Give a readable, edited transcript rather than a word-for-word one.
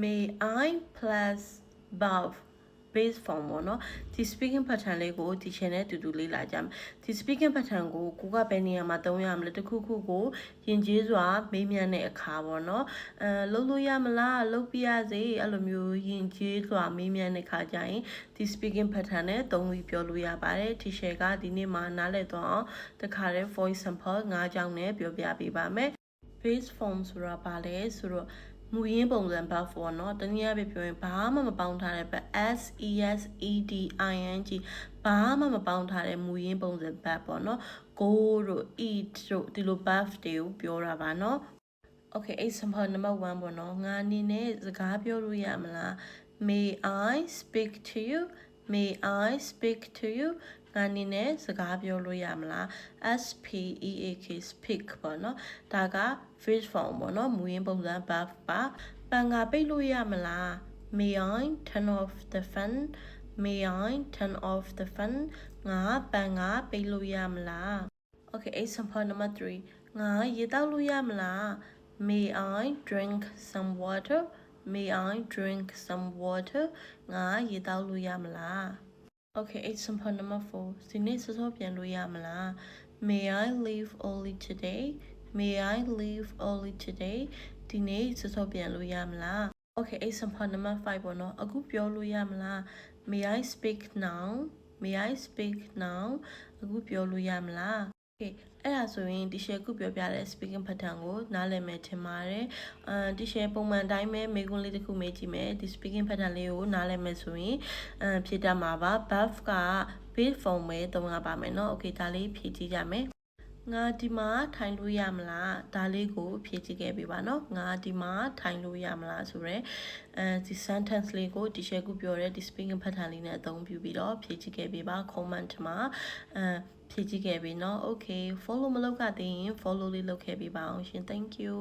may I plus buff base form ပေါ့နော်ဒီ speaking pattern လေးကိုဒီ channel တူတူလေးလာကြမယ်ဒီ speaking pattern ကိုကဘယ်နေရာမှာသုံးရမလဲတခုခုကိုယဉ်ကျေးစွာမေးမြန်းတဲ့အခါပေါ့နော်လုပ်လို့ရမလားလုပ်ပြရစေအဲ့လိုမျိုးယဉ်ကျေးစွာမေးမြန်းတဲ့အခါကျရင်ဒီ speaking pattern နဲ့သုံးပြီးပြောလို့ရပါတယ် teacher ကဒီနေ့မှာနားလည်သွားအောင်တခါတည်း voice sample ၅ကြောင်းနဲ့ပြောပြပေးပါမယ် base form ဆိုတာဘာလဲဆိုတော့မူရင်းပုံစံ buff ပေါ့နော်တနည်းအားဖြင့်ပြောရင်ဘာမှမပေါင်းထားတဲ့ S E S E D I N G ဘာမှမပေါင်းထားတဲ့မူရင်းပုံစံ buff ပေါ့နော် go တို့ eat တို့ဒီလို buff တွေကိုပြောတာပါနော် Okay example number 1ပေါ့နော်ငါအနေနဲ့စကားပြောလို့ရမလား May I speak to you May I speak to you ငါအနေနဲ့စကားပြောလို့ရမလား S P E A K speak ပေါ့နော်ဒါက phrase form ပေါ့နော်မူရင်းပုံစံ verb ပါပန်ငါပိတ်လို့ရမလား May I turn off the fan May I turn off the fan ငါပန်ငါပိတ်လို့ရမလား Okay example number 3ငါရေတောက်လို့ရမလား May I drink some water May I drink some water ငါရေတောက်လို့ရမလား Okay example number 4ဒီနေ့စောစောပြန်လို့ရမလား May I leave early today May I leave early today ဒီနေ့စောစောပြန်လို့ရမလား Okay example number 5ပေါ့နော်အခုပြောလို့ရမလား May I speak now May I speak now အခုပြောလို့ရမလား Okay အဲ့ဒါဆိုရင်teacher ခုပြောပြတဲ့ speaking pattern ကိုနားလည်မယ်ထင်ပါတယ်teacher ပုံမှန်တိုင်းပဲမေးခွန်းလေးတစ်ခုမေးကြည့်မယ်ဒီ speaking pattern လေးကိုနားလည်မယ်ဆိုရင်ဖြေတတ်မှာပါ buff က base form ပဲသုံးရပါမယ်เนาะ Okay ဒါလေးဖြေကြည့်ကြမယ်ငါဒီမှာထိုင်လို့ရမလားဒါလေးကိုဖြည့်ကြည့်ခဲ့ပေးပါเนาะငါဒီမှာထိုင်လို့ရမလားဆိုရဲဒီ sentence လေးကို teacher ကပြောတဲ့ဒီ speaking pattern လေးနဲ့အသုံးပြုပြီးတော့ဖြည့်ကြည့်ခဲ့ပေးပါ comment မှာဖြည့်ကြည့်ခဲ့ပေးเนาะ okay follow မလုပ်ကသေးရင် follow လေးလုပ်ခဲ့ပေးပါအောင်ရှင် thank you